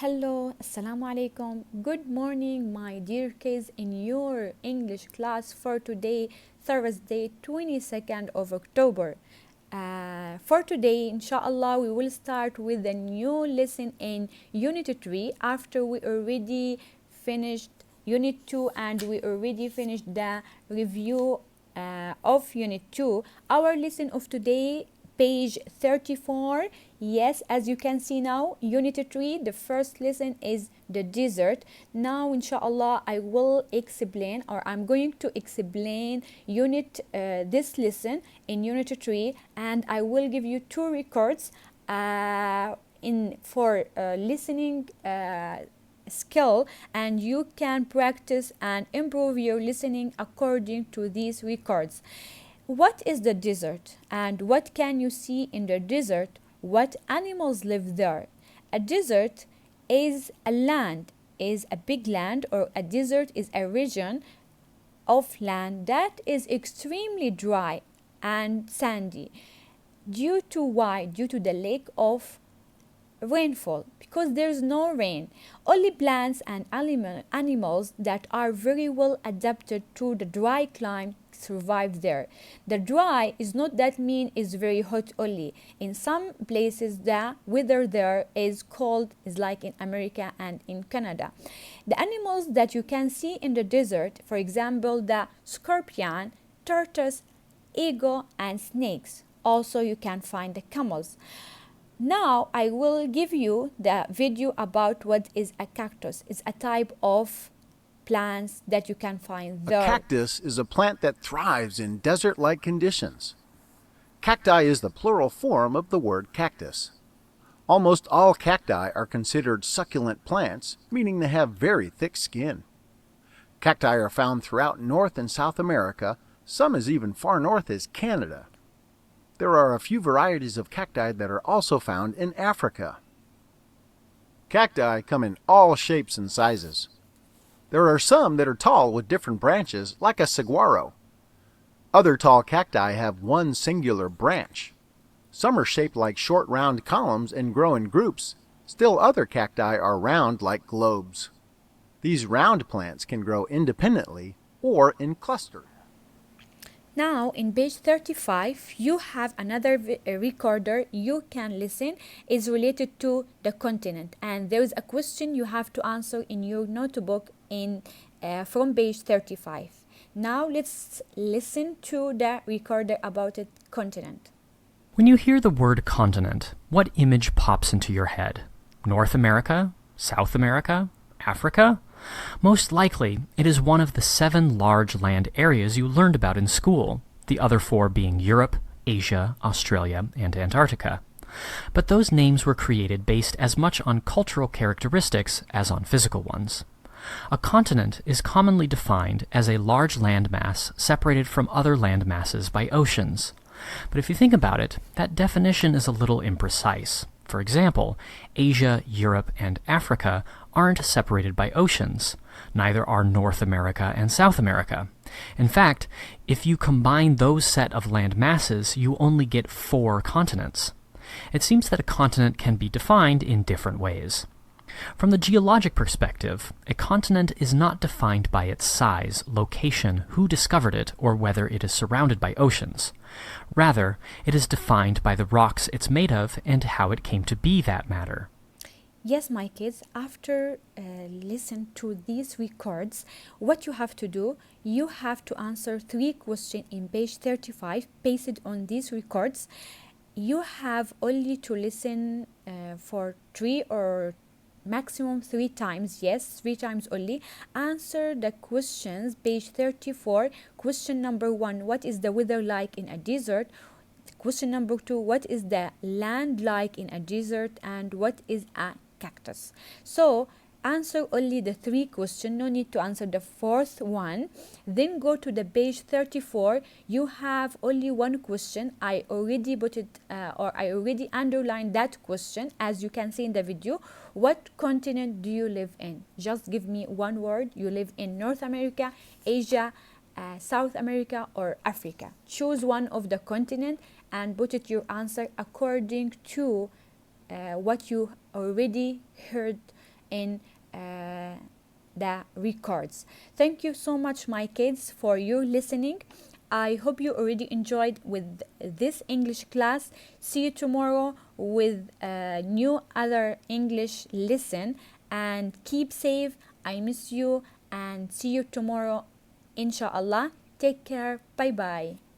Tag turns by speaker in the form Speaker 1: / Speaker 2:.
Speaker 1: Hello, Assalamu alaikum. Good morning, my dear kids, in your English class for today, Thursday, 22nd of October. For today, inshallah, we will start with a new lesson in Unit 3 after we already finished Unit 2 and we already finished the review of Unit 2. Our lesson of today, page 34. Yes, as you can see now, Unit 3, the first lesson is the desert. Now, inshallah, I will explain, or I'm going to explain this lesson in Unit 3, and I will give you two records for listening skill, and you can practice and improve your listening according to these records. What is the desert and what can you see in the desert? What animals live there? A desert is a land, is a big land, or a desert is a region of land that is extremely dry and sandy. Due to why? Due to the lack of rainfall, because there's no rain. Only plants and animals that are very well adapted to the dry climate survive there. The dry is not that mean is very hot only. In some places the weather there is cold, is like in America and in Canada. The animals that you can see in the desert, for example, the scorpion, tortoise, eagle, and snakes. Also you can find the camels. Now I will give you the video about what is a cactus. It's a type of plants that you can find there.
Speaker 2: A cactus is a plant that thrives in desert-like conditions. Cacti is the plural form of the word cactus. Almost all cacti are considered succulent plants, meaning they have very thick skin. Cacti are found throughout North and South America, some as even far north as Canada. There are a few varieties of cacti that are also found in Africa. Cacti come in all shapes and sizes. There are some that are tall with different branches, like a saguaro. Other tall cacti have one singular branch. Some are shaped like short round columns and grow in groups. Still other cacti are round like globes. These round plants can grow independently or in clusters.
Speaker 1: Now in page 35 you have another recorder you can listen. Is related to the continent, and there is a question you have to answer in your notebook from page 35. Now let's listen to the recorder about a continent.
Speaker 3: When you hear the word continent, what image pops into your head? North America? South America? Africa? Most likely, it is one of the 7 large land areas you learned about in school, the other 4 being Europe, Asia, Australia, and Antarctica. But those names were created based as much on cultural characteristics as on physical ones. A continent is commonly defined as a large landmass separated from other land masses by oceans. But if you think about it, that definition is a little imprecise. For example, Asia, Europe, and Africa aren't separated by oceans. Neither are North America and South America. In fact, if you combine those set of land masses, you only get 4 continents. It seems that a continent can be defined in different ways. From the geologic perspective, a continent is not defined by its size, location, who discovered it, or whether it is surrounded by oceans. Rather, it is defined by the rocks it's made of and how it came to be that matter.
Speaker 1: Yes, my kids, after listen to these records, what you have to do, you have to answer 3 questions in page 35 based on these records. You have only to listen for 3 or maximum 3 times. Yes, 3 times only. Answer the questions, page 34. Question number 1, what is the weather like in a desert? Question number 2, what is the land like in a desert? And what is a cactus? So answer only the 3 questions, no need to answer the 4th one. Then go to the page 34. You have only 1 question. I already put it I already underlined that question, as you can see in the video. What continent do you live in? Just give me 1 word. You live in North America, Asia, South America, or Africa. Choose one of the continent and put it your answer according to what you already heard in the records. Thank you so much, my kids, for your listening. I hope you already enjoyed with this English class. See you tomorrow with a new other English lesson, and keep safe. I miss you, and see you tomorrow, inshallah. Take care. Bye bye.